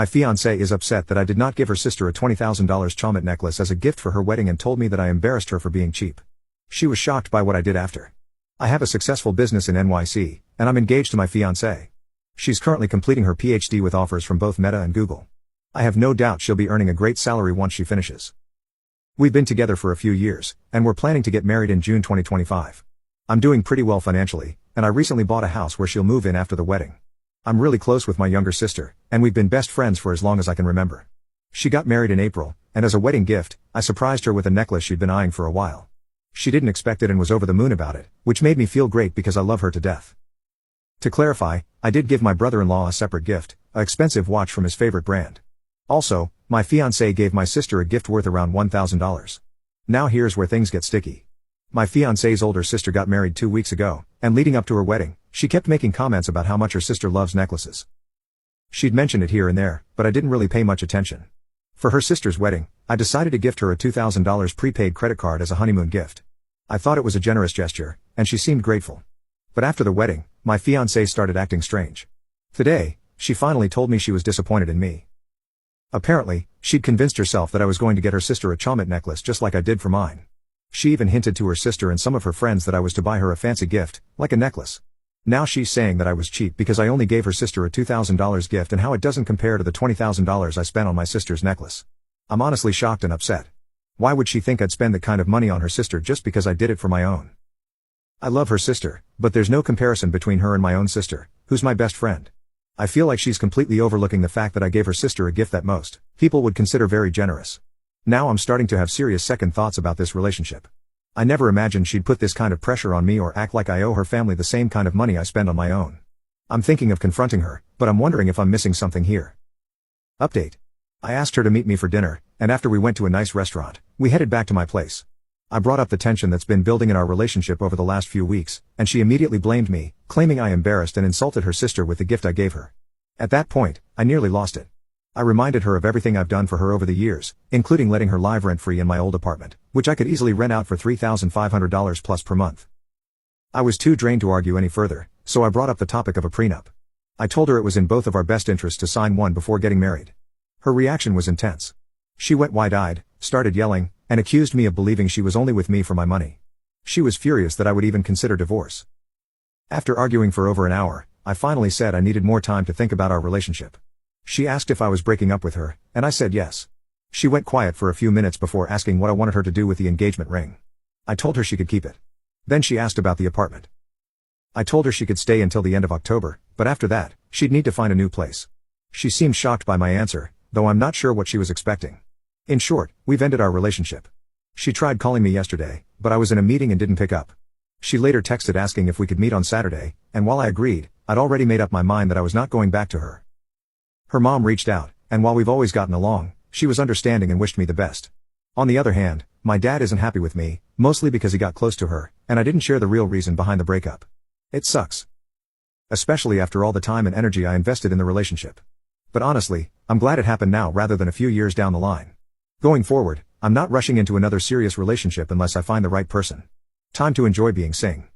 My fiancée is upset that I did not give her sister a $20,000 Chalmette necklace as a gift for her wedding and told me that I embarrassed her for being cheap. She was shocked by what I did after. I have a successful business in NYC, and I'm engaged to my fiancée. She's currently completing her PhD with offers from both Meta and Google. I have no doubt she'll be earning a great salary once she finishes. We've been together for a few years, and we're planning to get married in June 2025. I'm doing pretty well financially, and I recently bought a house where she'll move in after the wedding. I'm really close with my younger sister, and we've been best friends for as long as I can remember. She got married in April, and as a wedding gift, I surprised her with a necklace she'd been eyeing for a while. She didn't expect it and was over the moon about it, which made me feel great because I love her to death. To clarify, I did give my brother-in-law a separate gift, an expensive watch from his favorite brand. Also, my fiancée gave my sister a gift worth around $1,000. Now here's where things get sticky. My fiancée's older sister got married 2 weeks ago, and leading up to her wedding, she kept making comments about how much her sister loves necklaces. She'd mentioned it here and there, but I didn't really pay much attention. For her sister's wedding, I decided to gift her a $2,000 prepaid credit card as a honeymoon gift. I thought it was a generous gesture, and she seemed grateful. But after the wedding, my fiancée started acting strange. Today, she finally told me she was disappointed in me. Apparently, she'd convinced herself that I was going to get her sister a Chalmette necklace just like I did for mine. She even hinted to her sister and some of her friends that I was to buy her a fancy gift, like a necklace. Now she's saying that I was cheap because I only gave her sister a $2,000 gift and how it doesn't compare to the $20,000 I spent on my sister's necklace. I'm honestly shocked and upset. Why would she think I'd spend that kind of money on her sister just because I did it for my own? I love her sister, but there's no comparison between her and my own sister, who's my best friend. I feel like she's completely overlooking the fact that I gave her sister a gift that most people would consider very generous. Now I'm starting to have serious second thoughts about this relationship. I never imagined she'd put this kind of pressure on me or act like I owe her family the same kind of money I spend on my own. I'm thinking of confronting her, but I'm wondering if I'm missing something here. Update. I asked her to meet me for dinner, and after we went to a nice restaurant, we headed back to my place. I brought up the tension that's been building in our relationship over the last few weeks, and she immediately blamed me, claiming I embarrassed and insulted her sister with the gift I gave her. At that point, I nearly lost it. I reminded her of everything I've done for her over the years, including letting her live rent-free in my old apartment, which I could easily rent out for $3,500 plus per month. I was too drained to argue any further, so I brought up the topic of a prenup. I told her it was in both of our best interests to sign one before getting married. Her reaction was intense. She went wide-eyed, started yelling, and accused me of believing she was only with me for my money. She was furious that I would even consider divorce. After arguing for over an hour, I finally said I needed more time to think about our relationship. She asked if I was breaking up with her, and I said yes. She went quiet for a few minutes before asking what I wanted her to do with the engagement ring. I told her she could keep it. Then she asked about the apartment. I told her she could stay until the end of October, but after that, she'd need to find a new place. She seemed shocked by my answer, though I'm not sure what she was expecting. In short, we've ended our relationship. She tried calling me yesterday, but I was in a meeting and didn't pick up. She later texted asking if we could meet on Saturday, and while I agreed, I'd already made up my mind that I was not going back to her. Her mom reached out, and while we've always gotten along, she was understanding and wished me the best. On the other hand, my dad isn't happy with me, mostly because he got close to her, and I didn't share the real reason behind the breakup. It sucks. Especially after all the time and energy I invested in the relationship. But honestly, I'm glad it happened now rather than a few years down the line. Going forward, I'm not rushing into another serious relationship unless I find the right person. Time to enjoy being sing.